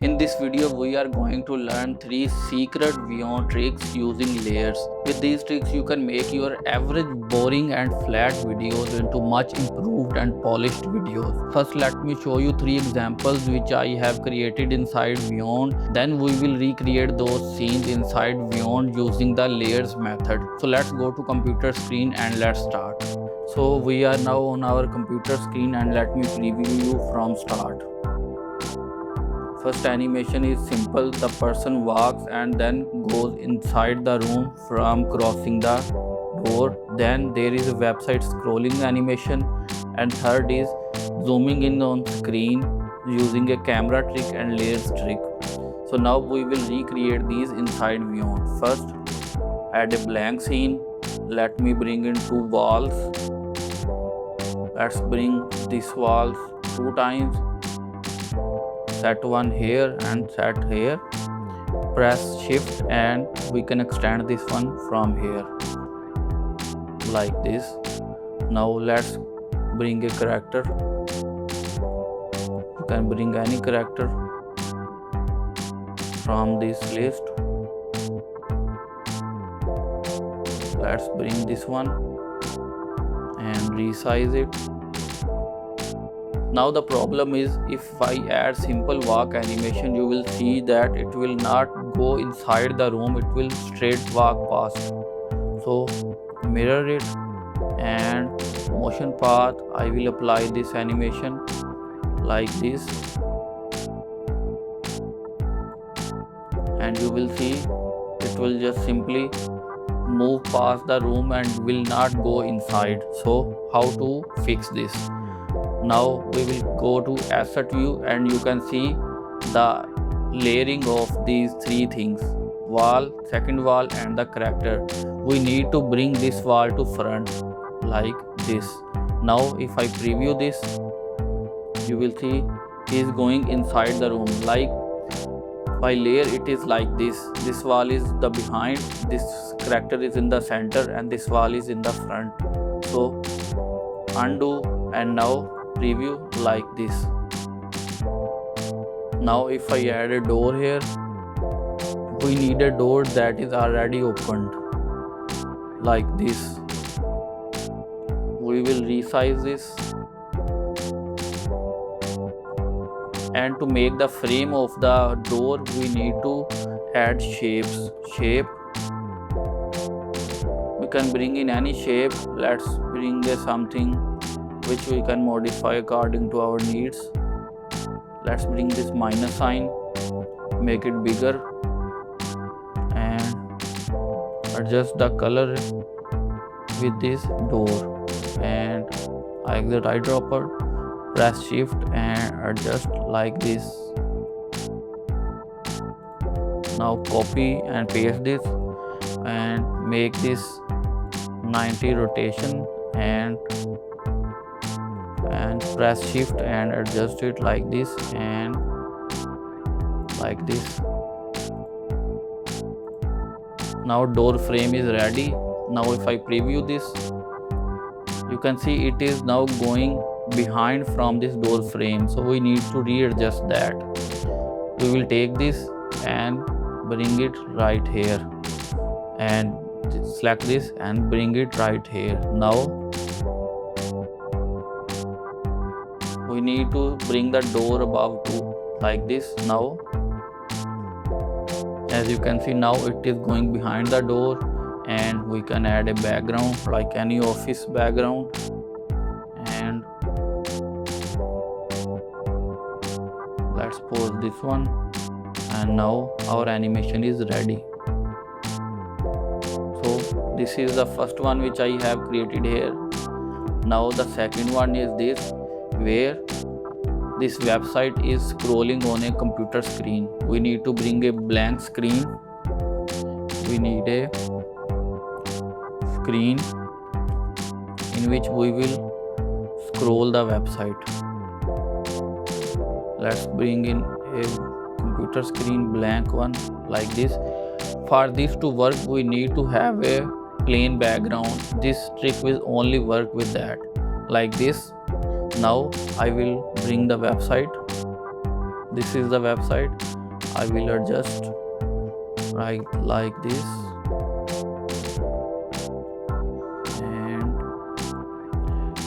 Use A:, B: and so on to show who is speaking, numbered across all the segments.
A: In this video, we are going to learn 3 secret Vyond tricks using layers. With these tricks, you can make your average boring and flat videos into much improved and polished videos. First, let me show you 3 examples which I have created inside Vyond. Then we will recreate those scenes inside Vyond using the layers method. So let's go to computer screen and let's start. So we are now on our computer screen and let me preview you from start. First animation is simple. The person walks and then goes inside the room from crossing the door. Then there is a website scrolling animation, and third is zooming in on screen using a camera trick and layers trick. So now we will recreate these inside Vyond. First, add a blank scene. Let me bring in 2 walls. Let's bring this walls 2 times. Set one here and set here. Press shift and we can extend this one from here like this. Now let's bring a character. You can bring any character from this list. Let's bring this one and resize it. Now the problem is, if I add simple walk animation, you will see that it will not go inside the room, it will straight walk past. So mirror it and motion path, I will apply this animation like this, and you will see it will just simply move past the room and will not go inside. So how to fix this? Now we will go to asset view and you can see the layering of these 3 things: wall, second wall and the character. We need to bring this wall to front like this. Now if I preview this, you will see he is going inside the room. Like by layer it is like this. This wall is the behind, this character is in the center and this wall is in the front. So undo and now preview like this. Now if I add a door here, we need a door that is already opened like this. We will resize this, and to make the frame of the door we need to add shapes. Shape, we can bring in any shape. Let's bring something which we can modify according to our needs. Let's bring this minus sign, make it bigger and adjust the color with this door, and I exit eyedropper, press shift and adjust like this. Now copy and paste this and make this 90 rotation and press shift and adjust it like this and like this. Now door frame is ready. Now if I preview this, you can see it is now going behind from this door frame. So we need to readjust that. We will take this and bring it right here and select this and bring it right here. Now we need to bring the door above too like this. Now as you can see, now it is going behind the door, and we can add a background like any office background, and let's pause this one, and now our animation is ready. So this is the first one which I have created here. Now the second one is this, where this website is scrolling on a computer screen. We need to bring a blank screen. We need a screen in which we will scroll the website. Let's bring in a computer screen, blank one like this. For this to work, we need to have a plain background. This trick will only work with that like this. Now I will bring the website. This is the website. I will adjust right like this,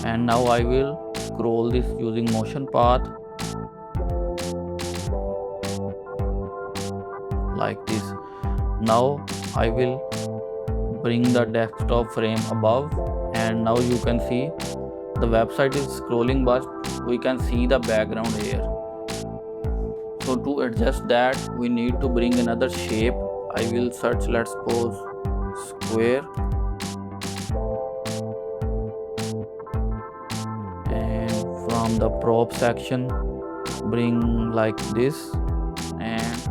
A: and now I will scroll this using motion path like this. Now I will bring the desktop frame above, and now you can see the website is scrolling, but we can see the background here. So to adjust that, we need to bring another shape. I will search, let's suppose square, and from the prop section bring like this, and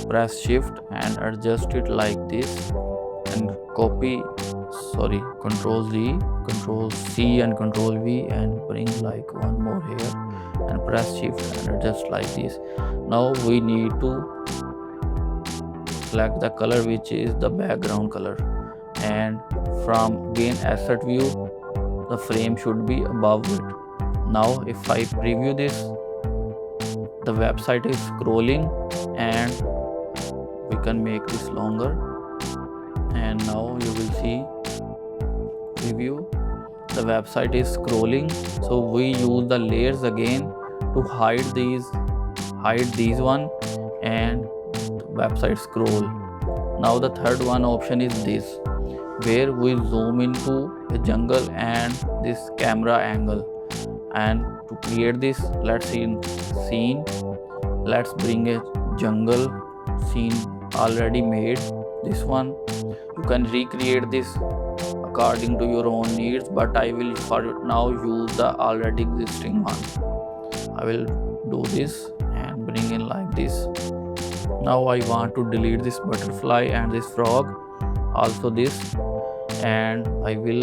A: press shift and adjust it like this, and control C and control V, and bring like one more here, and press shift and adjust like this. Now we need to select the color which is the background color, and from again asset view the frame should be above it. Now if I preview this, the website is scrolling, and we can make this longer, and now you will see preview, the website is scrolling. So we use the layers again to hide these one, and website scroll. Now the third one option is this, where we zoom into a jungle and this camera angle. And to create this, let's see in scene, let's bring a jungle scene already made, this one. You can recreate this according to your own needs, but I will for now use the already existing one. I will do this and bring in like this. Now I want to delete this butterfly and this frog, also this, and I will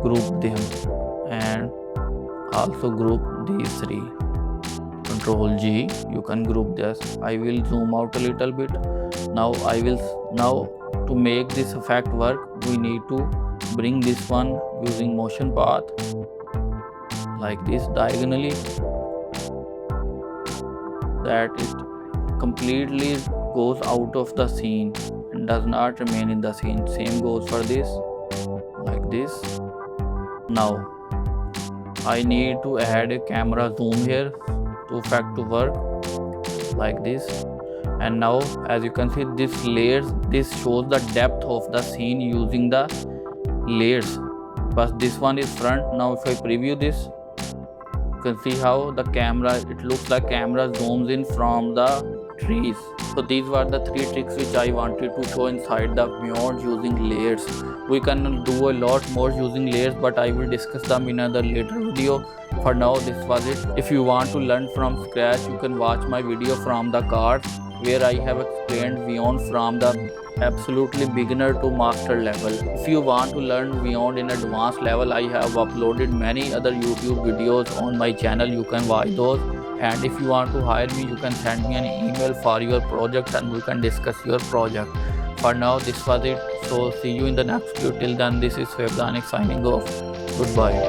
A: group them and also group these three. Control G, you can group this. I will zoom out a little bit. Now to make this effect work, we need to bring this one using motion path like this diagonally, that it completely goes out of the scene and does not remain in the scene. Same goes for this, like this. Now I need to add a camera zoom here to effect to work like this. And now as you can see, this layers, this shows the depth of the scene using the layers, but this one is front. Now if I preview this, you can see how the camera, it looks like camera zooms in from the trees. So these were the three tricks which I wanted to show inside the Vyond using layers. We can do a lot more using layers, but I will discuss them in another later video. For now, this was it. If you want to learn from scratch, you can watch my video from the card, where I have explained Vyond from the absolutely beginner to master level. If you want to learn Vyond in advanced level, I have uploaded many other YouTube videos on my channel. You can watch those. And if you want to hire me, you can send me an email for your project and we can discuss your project. For now, this was it. So see you in the next video. Till then, this is Vyond signing off. Goodbye.